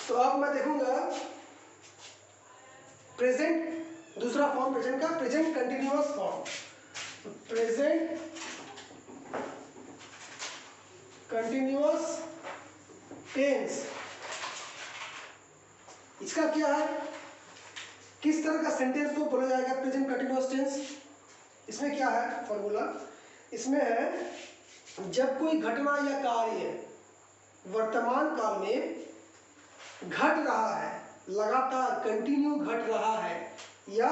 तो अब मैं देखूंगा प्रेजेंट, दूसरा फॉर्म प्रेजेंट का, प्रेजेंट कंटिन्यूअस फॉर्म। तो प्रेजेंट कंटिन्यूअस टेंस, इसका क्या है, किस तरह का सेंटेंस को बोला जाएगा प्रेजेंट कंटिन्यूअस टेंस। इसमें क्या है फॉर्मूला, इसमें है जब कोई घटना या कार्य वर्तमान काल में घट रहा है, लगातार कंटिन्यू घट रहा है या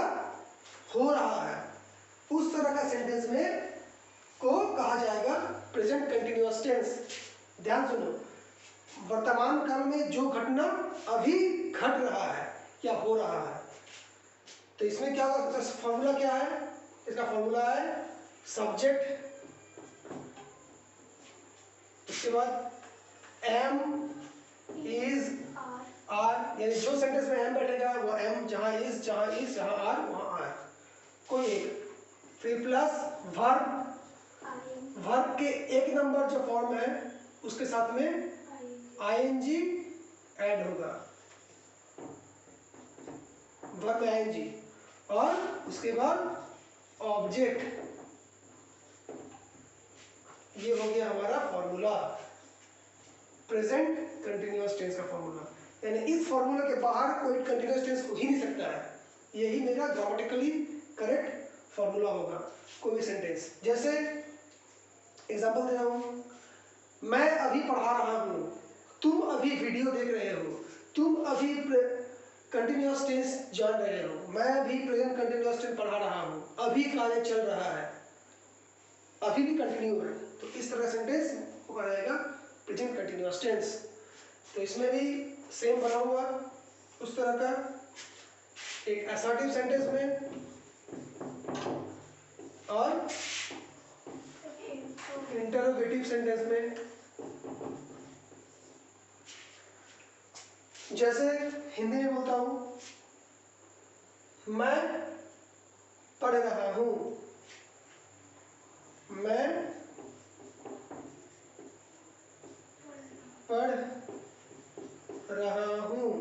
हो रहा है, उस तरह का सेंटेंस में को कहा जाएगा प्रेजेंट कंटिन्यूअस टेंस। ध्यान सुनो, वर्तमान काल में जो घटना अभी घट रहा है या हो रहा है, तो इसमें क्या होगा, फॉर्मूला क्या है, इसका फॉर्मूला है सब्जेक्ट, उसके बाद एम इज आर, यानी जो सेंटेंस में एम बैठेगा वो एम, जहां इज जहां आर वहां आर, कोई एक, फिर प्लस वर्ब, वर्ब के एक नंबर जो फॉर्म है उसके साथ में आईएनजी ऐड होगा, वर्ब में आईएनजी, और उसके बाद ऑब्जेक्ट। ये हो गया हमारा फॉर्मूला, प्रेजेंट कंटिन्यूअस टेंस का फॉर्मूला। यानी इस फॉर्मूला के बाहर कोई कंटिन्यूअस टेंस हो ही नहीं सकता है, यही मेरा ग्रामेटिकली करेक्ट फॉर्मूला होगा कोई भी सेंटेंस। जैसे एग्जांपल दे रहा हूं, मैं अभी पढ़ा रहा हूं, तुम अभी वीडियो देख रहे हो, तुम अभी कंटिन्यूअस टेंस जान रहे हो, मैं भी प्रेजेंट कंटिन्यूअस टेंस पढ़ा रहा हूं, अभी कार्य चल रहा है, अभी भी कंटिन्यू है, तो इस तरह सेंटेंस हो जाएगा प्रेजेंट कंटिन्यूअस टेंस। तो इसमें भी सेम बना हुआ उस तरह का, एक असर्टिव सेंटेंस में और इंटरोगेटिव सेंटेंस में। जैसे हिंदी में बोलता हूं, मैं पढ़ रहा हूं, मैं पढ़ रहा हूं,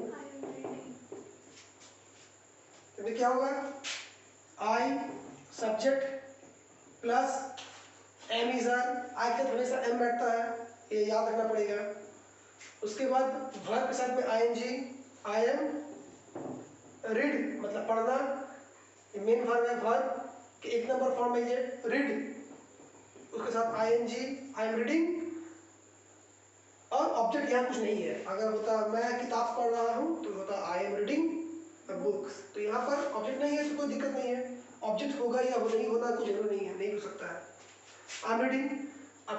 तो क्या होगा, I subject plus M is R, I के हमेशा एम बैठता है, ये याद रखना पड़ेगा। उसके बाद वर्ब के साथ में आईएनजी, आई एम रीड मतलब पढ़ना, मेन वर्ब है, वर्ब के एक नंबर फॉर्म में ये रीड, उसके साथ आईएनजी, आई एम रीडिंग, और ऑब्जेक्ट यहाँ कुछ नहीं है। अगर होता मैं किताब पढ़ रहा हूँ तो होता I am reading the books, तो यहाँ पर ऑब्जेक्ट नहीं है तो कोई दिक्कत नहीं है, ऑब्जेक्ट होगा या वो नहीं होना कुछ जरूरी नहीं है, नहीं हो सकता है। आई एम रीडिंग, अब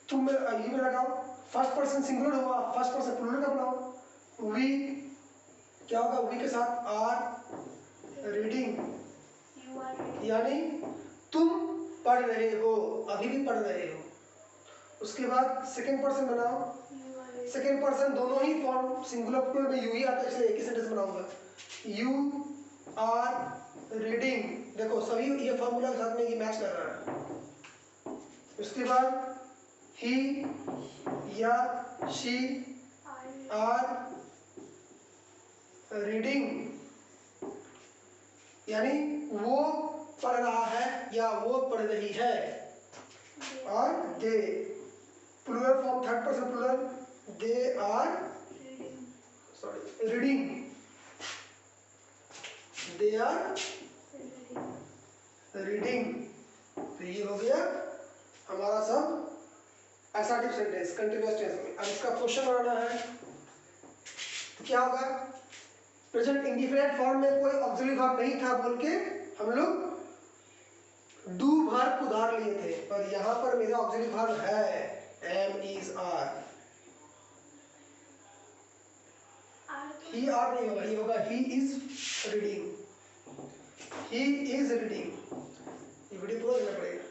तुम ये में लगाओ, फर्स्ट पर्सन सिंगुलर हुआ, फर्स्ट पर्सन प्लूरल का बनाओ, वी क्या होगा, वी के साथ आर रीडिंग, यानी तुम पढ़ रहे हो, अभी भी पढ़ रहे हो। उसके बाद सेकंड पर्सन बनाओ, सेकंड पर्सन दोनों ही फॉर्म सिंगुलर प्लूरल में यू ही आता है, इसलिए एक ही सेंटेंस बनाऊंगा, यू आर रीडिंग, देखो सभी ये फॉर्मूला के साथ में ये मैच कर रहा है। उसके बाद ही या शी आर रीडिंग, यानी वो पढ़ रहा है या वो पढ़ रही है, और they plural form third person plural, they are reading, they are reading. तो ये हो गया हमारा सब असर्टिव सेंटेंस कंटिन्यूअस टेंस में। अब इसका क्वेश्चन बनाना है, तो क्या होगा, प्रेजेंट इंडिफिनिट फॉर्म में कोई ऑक्सिलरी वर्ब नहीं था बोल के हम लोग डू वर्ब उधार लिए थे, पर यहां पर मेरा ऑक्सिलरी वर्ब है, am is are, he are नहीं होगा, ये होगा he is reading, he is reading, ये वीडियो पूरा देखना पड़ेगा।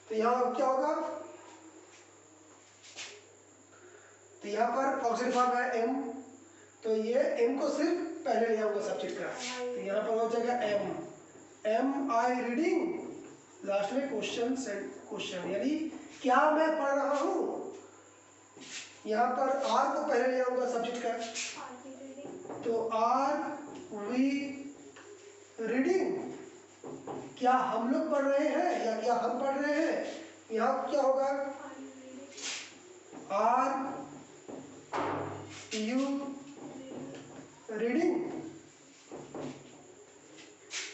तो यहां क्या होगा, तो यहां पर ऑक्सिलरी वर्ब है एम, तो ये एम को सिर्फ पहले ले आऊंगा सब्जेक्ट का, तो यहां पर हो जाएगा एम आई रीडिंग, लास्ट में क्वेश्चन, यानी क्या मैं पढ़ रहा हूं, यहाँ पर आर को पहले ले आऊंगा सब्जेक्ट का, तो आर वी रीडिंग, क्या हम लोग पढ़ रहे हैं या क्या हम पढ़ रहे हैं। यहाँ क्या होगा, आर यू रीडिंग।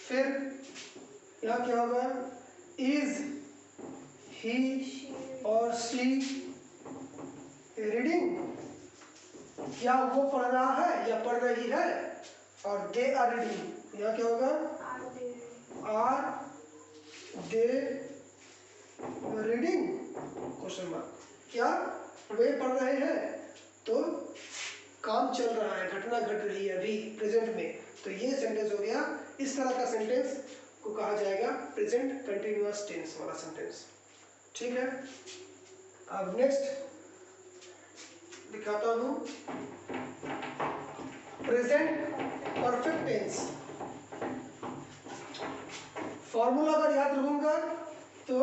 फिर यहाँ क्या होगा, इज ही और शी रीडिंग, क्या वो पढ़ रहा है या पढ़ रही है। और दे आर रीडिंग, यहाँ क्या होगा, are they reading question mark, क्या वे पढ़ रहे हैं। तो काम चल रहा है, घटना घट रही है अभी प्रेजेंट में, तो ये सेंटेंस हो गया। इस तरह का सेंटेंस को कहा जाएगा प्रेजेंट कंटिन्यूअस टेंस वाला सेंटेंस। ठीक है, अब नेक्स्ट दिखाता हूं प्रेजेंट परफेक्ट टेंस। फॉर्मूला अगर याद रखूंगा तो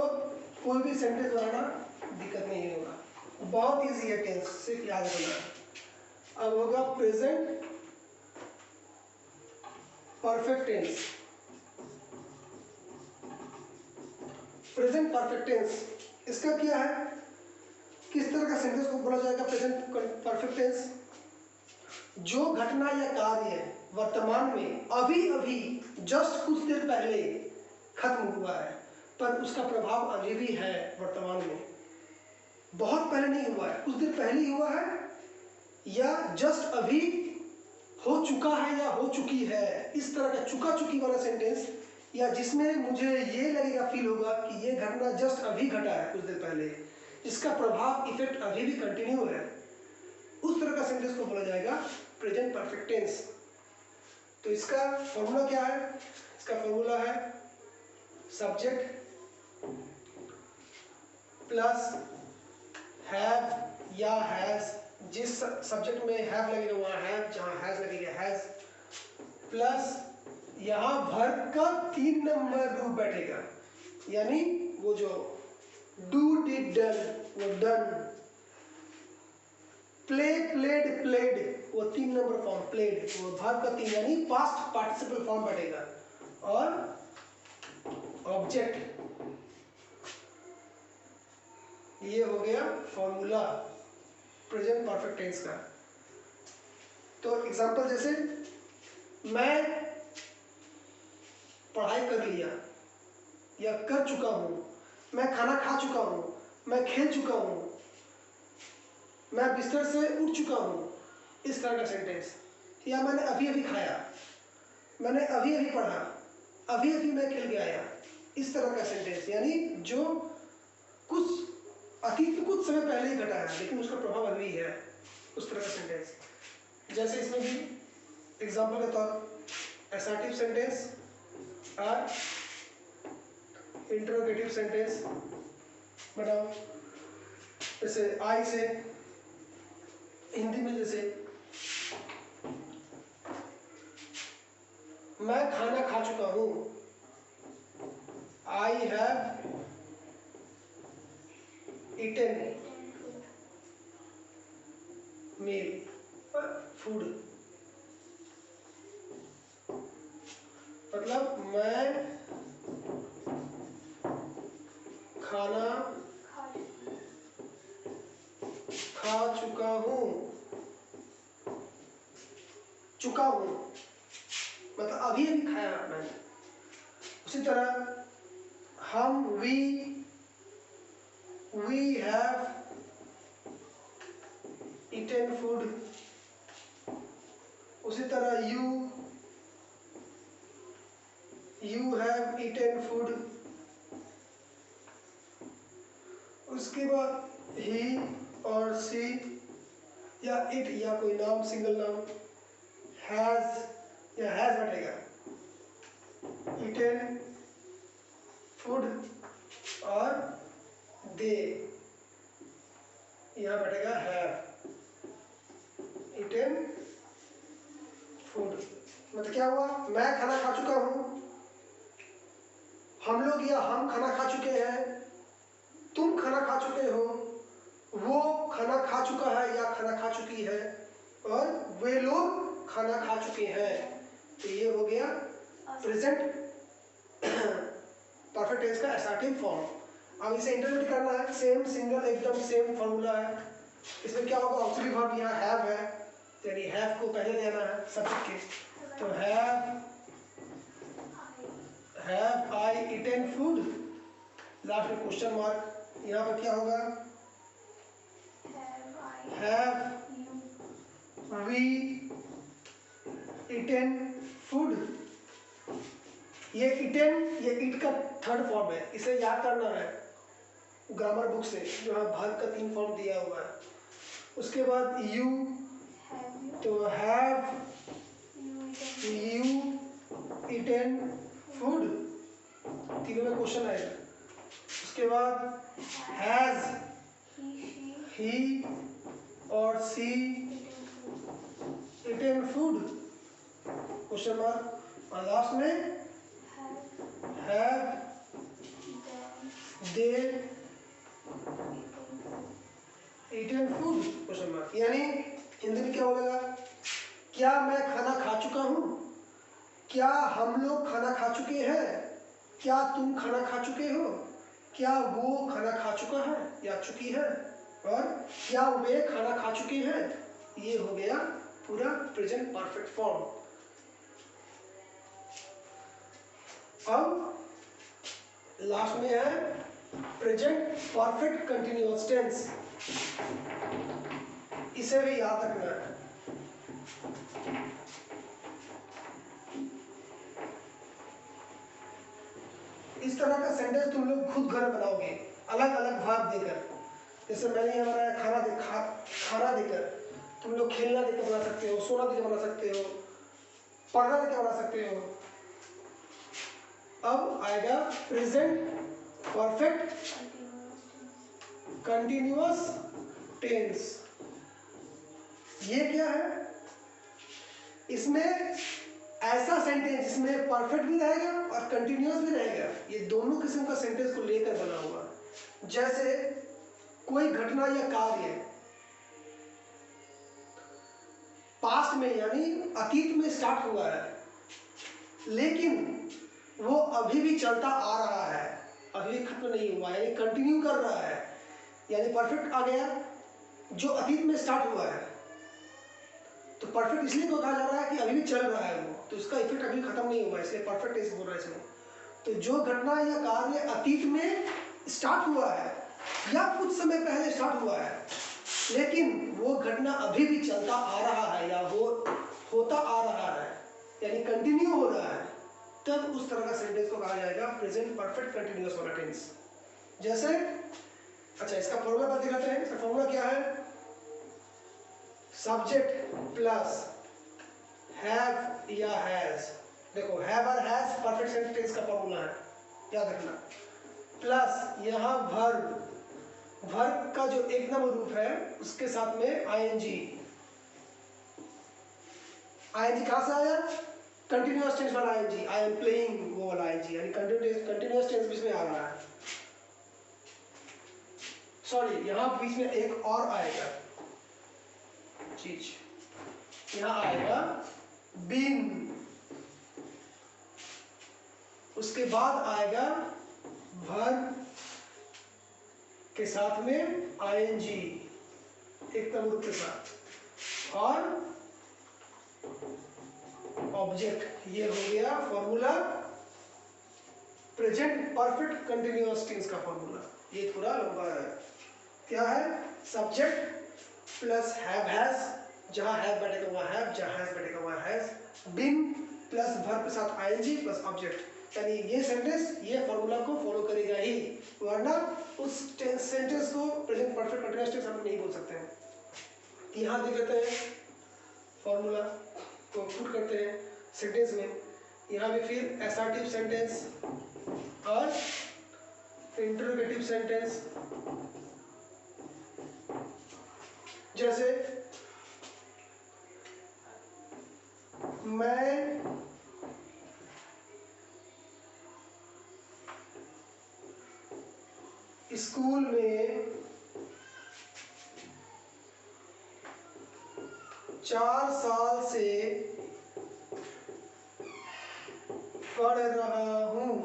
कोई भी सेंटेंस बनाना दिक्कत नहीं होगा, बहुत इजी है टेंस, सिर्फ याद रखना। अब होगा present perfect tense. Present perfect tense इसका क्या है, किस तरह का सेंटेंस को बोला जाएगा प्रेजेंट परफेक्ट टेंस। जो घटना या कार्य वर्तमान में अभी अभी जस्ट कुछ देर पहले खत्म हुआ है, पर उसका प्रभाव अभी भी है वर्तमान में, बहुत पहले नहीं हुआ है, कुछ देर पहले ही हुआ है, या जस्ट अभी हो चुका है या हो चुकी है। इस तरह का चुका चुकी वाला सेंटेंस, या जिसमें मुझे ये लगेगा, फील होगा कि ये घटना जस्ट अभी घटा है कुछ देर पहले, इसका प्रभाव इफेक्ट अभी भी कंटिन्यू है, उस तरह का सेंटेंस को बोला जाएगा प्रेजेंट परफेक्ट टेंस। तो इसका फॉर्मूला क्या है, इसका फॉर्मूला है सब्जेक्ट प्लस हैव या हैज, जिस सब्जेक्ट में हैव लगेगा वहाँ हैव, जहाँ हैज लगेगा हैज, प्लस यहाँ भर का 3 नंबर रूप बैठेगा, यानी वो जो डू डिड डन वो डन, प्ले प्लेड प्लेड वो 3 नंबर फॉर्म प्लेड, वो भर का 3 यानी पास्ट पार्टिसिपल फॉर्म बैठेगा, और ऑब्जेक्ट। ये हो गया फॉर्मूला प्रेजेंट परफेक्ट टेंस का। तो एग्जांपल जैसे मैं पढ़ाई कर लिया या कर चुका हूं, मैं खाना खा चुका हूं, मैं खेल चुका हूं, मैं बिस्तर से उठ चुका हूं, इस तरह का सेंटेंस। या मैंने अभी अभी खाया, मैंने अभी अभी पढ़ा, अभी अभी मैं खेल के आया, इस तरह का सेंटेंस, यानी जो कुछ अतीत में कुछ समय पहले ही घटा है लेकिन उसका प्रभाव अभी है, उस तरह का सेंटेंस। जैसे इसमें भी एग्जांपल के तौर असर्टिव सेंटेंस और इंटरोगेटिव सेंटेंस बनाओ। जैसे आई से हिंदी में जैसे मैं खाना खा चुका हूं, I have eaten meal food, मतलब मैं खाना खा चुका हूं, मतलब अभी अभी खाया मैंने। उसी तरह हम we have eaten food, उसी तरह you have eaten food, उसके बाद he और she या it या कोई नाम सिंगल नाम, has या has बैठेगा, eaten food और they यहाँ बैठेगा have eaten food। मतलब क्या हुआ, मैं खाना खा चुका हूँ, हम लोग या हम खाना खा चुके हैं, तुम खाना खा चुके हो, वो खाना खा चुका है या खाना खा चुकी है, और वे लोग खाना खा चुके हैं। तो ये हो गया प्रेजेंट परफेक्ट टेंस का असर्टिव फॉर्म। अब इसे इंटरप्रेट करना है, सेम सिंगल एकदम सेम फॉर्मूला है। इसमें क्या होगा, ऑक्सिलरी वर्ब यहाँ हैव है, यानी हैव को पहले लेना है सब्जेक्ट के। तो have I eaten food, last में क्वेश्चन मार्क। यहाँ पर क्या होगा, हैव वी ईटन फूड। ये ईटन, ये ईट का थर्ड फॉर्म है, इसे याद करना है ग्रामर बुक से, जो है भाग का 3 फॉर्म दिया हुआ है। उसके बाद यू, तो हैव यू ईटन फूड, तीनों में क्वेश्चन आएगा। उसके बाद हैज ही और she eaten food, question mark. और लास्ट में have they eaten food, question mark. यानी हिंदी में क्या बोलेगा, क्या मैं खाना खा चुका हूँ, क्या हम लोग खाना खा चुके हैं, क्या तुम खाना खा चुके हो, क्या वो खाना खा चुका है या चुकी है, और क्या वे खाना खा चुके हैं। ये हो गया पूरा प्रेजेंट परफेक्ट फॉर्म। अब लास्ट में है प्रेजेंट परफेक्ट कंटिन्यूअस टेंस, इसे भी याद रखना है। इस तरह का सेंटेंस तुम लोग खुद घर बनाओगे, अलग अलग भाग देकर। जैसे मैंने यहाँ बनाया खाना देकर, तुम लोग खेलना देकर बना सकते हो, सोना देकर बना सकते हो, पढ़ना देकर बना सकते हो। अब आएगा प्रेजेंट परफेक्ट कंटिन्यूअस टेंस। ये क्या है, इसमें ऐसा सेंटेंस जिसमें परफेक्ट भी रहेगा और कंटिन्यूअस भी रहेगा, ये दोनों किस्म का सेंटेंस को लेकर बना हुआ। जैसे कोई घटना या कार्य पास्ट में यानी अतीत में स्टार्ट हुआ है, लेकिन वो अभी भी चलता आ रहा है, अभी भी खत्म नहीं हुआ, यानी कंटिन्यू कर रहा है, यानी परफेक्ट आ गया। जो अतीत में स्टार्ट हुआ है तो परफेक्ट इसलिए तो कहा जा रहा है कि अभी भी चल रहा है वो, तो उसका इफेक्ट अभी खत्म नहीं हुआ, इसलिए परफेक्ट ऐसे बोल रहा है इसमें। तो जो घटना या कार्य अतीत में स्टार्ट हुआ है या कुछ समय पहले स्टार्ट हुआ है, लेकिन वो घटना अभी भी चलता आ रहा है या होता आ रहा है, यानी कंटिन्यू हो रहा है, तब उस तरह का सेंटेंस को कहा जाएगा प्रेजेंट परफेक्ट कंटिन्यूअस वाला टेंस। जैसे अच्छा, इसका फॉर्मूला बात दिखाते हैं। इसका फॉर्मूला क्या है, सब्जेक्ट प्लस हैव या हैज। देखो हैव और हैज परफेक्ट सेंटेंस का फॉर्मूला है, याद रखना। प्लस यहाँ वर्ब का जो एक नंबर रूप है उसके साथ में आईएनजी। आईएनजी कहाँ से आया, कंटिन्यूअस टेंस वाला आईएनजी, आई एम प्लेइंग वो वाला आईएनजी, यानी कंटिन्यूअस टेंस बीच में आ रहा है। सॉरी, यहाँ बीच में एक और आएगा चीज, यहाँ आएगा बीन, उसके बाद आएगा वर्ब के साथ में आईएनजी एक नंबर के साथ, और ऑब्जेक्ट। ये हो गया formula present perfect continuous tense का फॉर्मूला। ये थोड़ा लंबा है, क्या है, सब्जेक्ट प्लस हैव हैज, जहां हैव बैठेगा वहां हैव, जहां हैज बैठेगा वहां हैज, बीन प्लस वर्ब के साथ आईएनजी प्लस ऑब्जेक्ट। यानी ये सेंटेंस ये फॉर्मूला को फॉलो करेगा ही, वरना उस सेंटेंस को प्रेजेंट परफेक्ट कंटिन्यूअस टेंस हम नहीं बोल सकते हैं। यहाँ देख लेते हैं फॉर्मूला को पुट करते हैं सेंटेंस में। यहाँ भी फिर असर्टिव सेंटेंस और इंटरोगेटिव सेंटेंस। जैसे मैं स्कूल में 4 साल से पढ़ रहा हूँ।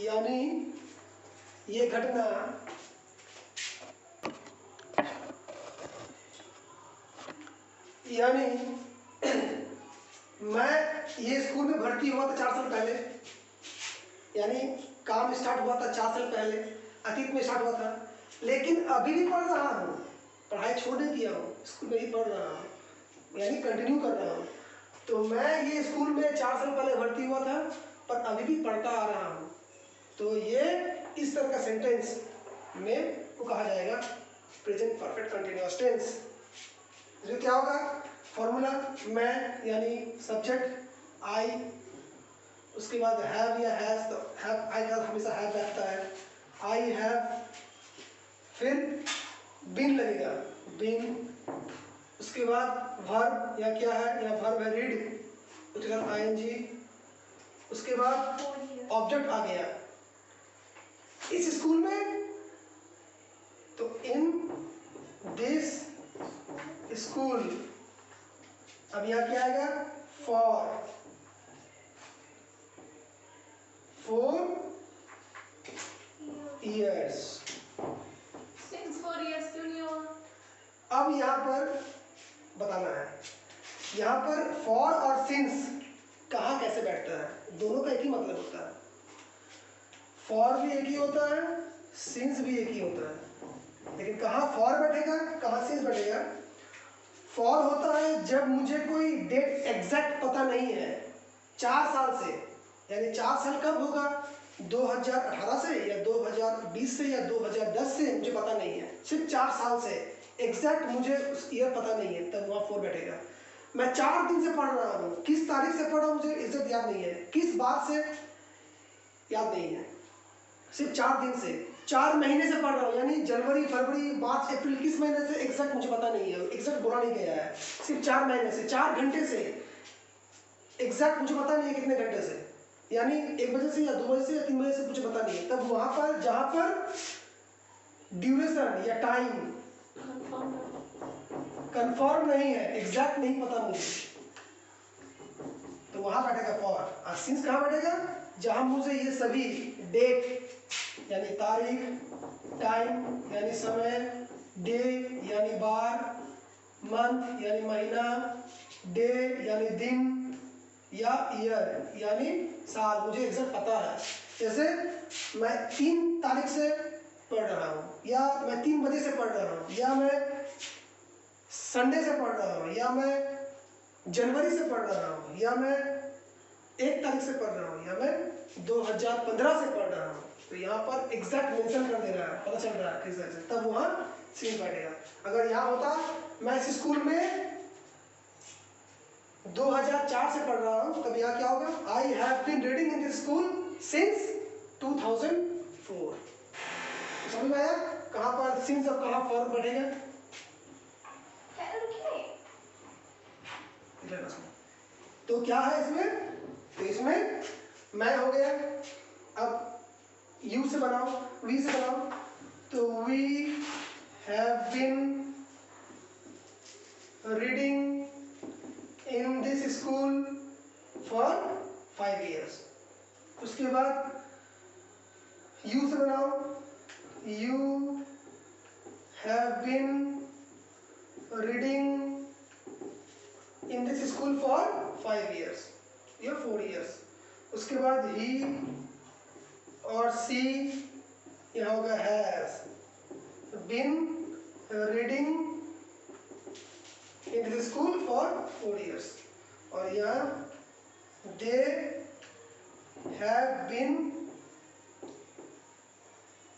यानी ये घटना यानी मैं ये स्कूल में भर्ती हुआ था 4 साल पहले, यानी काम स्टार्ट हुआ था 4 साल पहले, अतीत में स्टार्ट हुआ था, लेकिन अभी भी पढ़ रहा हूँ, पढ़ाई छोड़ नहीं दिया हूँ, स्कूल में ही पढ़ रहा हूँ, यानी कंटिन्यू कर रहा हूँ। तो मैं ये स्कूल में 4 साल पहले भर्ती हुआ था पर अभी भी पढ़ता आ रहा हूँ। तो ये इस तरह का सेंटेंस में वो कहा जाएगा प्रेजेंट परफेक्ट कंटिन्यूअस टेंस। जो क्या होगा फॉर्मूला, मैं यानी सब्जेक्ट आई, उसके बाद हैव या हैज, तो हैव आई का हमेशा हैव रहता है, आई हैव, फिर बीन लगेगा बीन, उसके बाद वर्ब या क्या है या वर्ब है रीड, उसके बाद आईएनजी, उसके बाद ऑब्जेक्ट आ गया इस स्कूल में। तो इन दिस स्कूल, अब यहाँ क्या आएगा फॉर 4 years। Since 4 years क्यों नहीं हुआ? अब यहाँ पर बताना है, यहाँ पर फॉर और सिंस कहाँ कैसे बैठता है, दोनों का एक ही मतलब होता है। फॉर भी एक ही होता है, सिंस भी एक ही होता है, लेकिन कहाँ फॉर बैठेगा कहाँ सिंस बैठेगा। फॉर होता है जब मुझे कोई डेट एग्जैक्ट पता नहीं है 4 साल से, यानी 4 साल कब होगा 2018 से या 2020 से या 2010 से मुझे पता नहीं है, सिर्फ 4 साल से एग्जैक्ट मुझे उस ईयर पता नहीं है, तब वहाँ फॉर बैठेगा। मैं 4 दिन से पढ़ रहा हूँ, किस तारीख से पढ़ रहा हूँ मुझे एग्जैक्ट याद नहीं है, किस बार से याद नहीं है, सिर्फ 4 दिन से, 4 महीने से पढ़ रहा हूँ, यानी जनवरी फरवरी मार्च अप्रैल किस महीने से एग्जैक्ट मुझे पता नहीं है, एग्जैक्ट बोला नहीं गया है, सिर्फ 4 महीने से, 4 घंटे से एग्जैक्ट मुझे पता नहीं है कितने घंटे से, यानी 1 बजे से या 2 बजे से या 3 बजे से मुझे पता नहीं है। तब वहां पर जहां पर ड्यूरेशन या टाइम कंफर्म नहीं है, एग्जैक्ट नहीं पता मुझे, तो वहां बैठेगा फॉर। और सिंस कहाँ बैठेगा जहां मुझे ये सभी डेट यानी तारीख, टाइम यानी समय, डे यानी बार, मंथ यानी महीना, डे यानी दिन, या ईयर यानी साल मुझे एग्जैक्ट पता है। जैसे मैं 3 तारीख से पढ़ रहा हूँ, या मैं 3 बजे से पढ़ रहा हूँ, या मैं संडे से पढ़ रहा हूँ, या मैं जनवरी से पढ़ रहा हूँ, या मैं 1 तारीख से पढ़ रहा हूँ, या मैं 2015 से पढ़ रहा हूँ, तो यहाँ पर एग्जैक्ट मेंशन कर दे रहा है, पता चल रहा है किस तरह से, तब वहाँ सीन बैठेगा। अगर यहाँ होता मैं इस स्कूल में 2004 से पढ़ रहा हूँ, तब यहाँ क्या होगा I have been reading in this school since 2004। समझ में आया कहाँ पर सिंस और कहाँ फॉर बैठेगा। तो क्या है इसमें, तो इसमें मैं हो गया, अब यू से बनाओ, वी से बनाओ, तो we have been reading in this school for 5 years। उसके बाद you से बनाओ, you have been reading in this school for 5 years या 4 years। उसके बाद he और she यहाँ होगा has been reading in this school for 4 years, और यहाँ they have been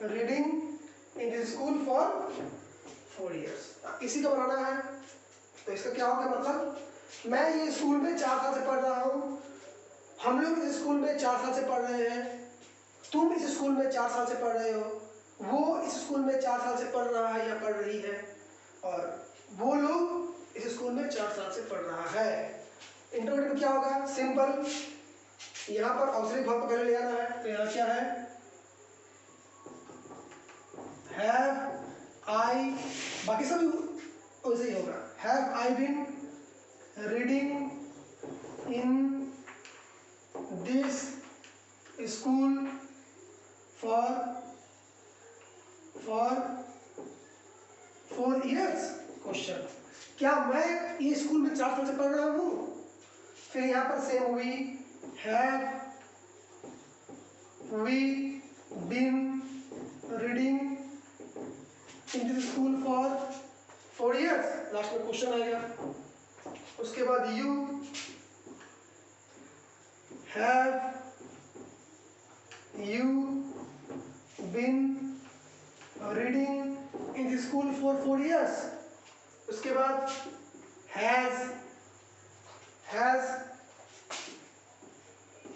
reading in this school for 4 years। इसी का बनाना है, तो इसका क्या होगा मतलब, मैं ये स्कूल में 4 साल से पढ़ रहा हूँ, हम लोग इस स्कूल में 4 साल से पढ़ रहे हैं, तुम इस स्कूल में 4 साल से पढ़ रहे हो, वो इस स्कूल में 4 साल से पढ़ रहा है या पढ़ रही है, और वो लोग इस स्कूल में 4 साल से पढ़ रहा है। इंटरोगेटिव क्या होगा सिंपल, यहाँ पर ऑक्सिलरी वर्ब को पहले ले आना है, तो यहाँ क्या है हैव आई, बाकी सब वैसे ही होगा। Have I been reading in this school for 4 years। Question, क्या मैं ये स्कूल में 4 साल से पढ़ रहा हूँ? फिर यहाँ पर सेम हुई, have we been reading in this school for 4 years। Last में क्वेश्चन आएगा। उसके बाद you have you been reading in this school for 4 years। उसके बाद has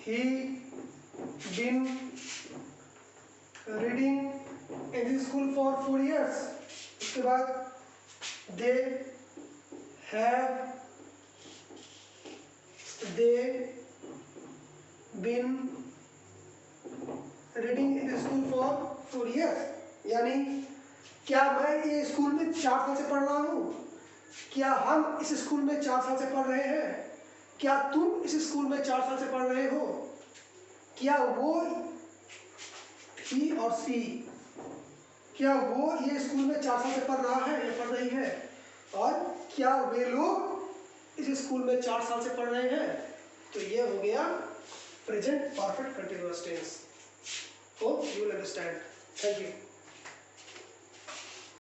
he been reading in this school for 4 years। उसके बाद they have been reading in this school for 4 years। यानी क्या मैं ये स्कूल में 4 साल से पढ़ रहा हूँ? क्या हम इस स्कूल में 4 साल से पढ़ रहे हैं? क्या तुम इस स्कूल में 4 साल से पढ़ रहे हो? क्या वो ही और सी, क्या वो ये स्कूल में 4 साल से पढ़ रहा है या पढ़ रही है? और क्या वे लोग इस स्कूल में 4 साल से पढ़ रहे हैं? तो ये हो गया present perfect continuous tense. Hope you will understand. Thank you.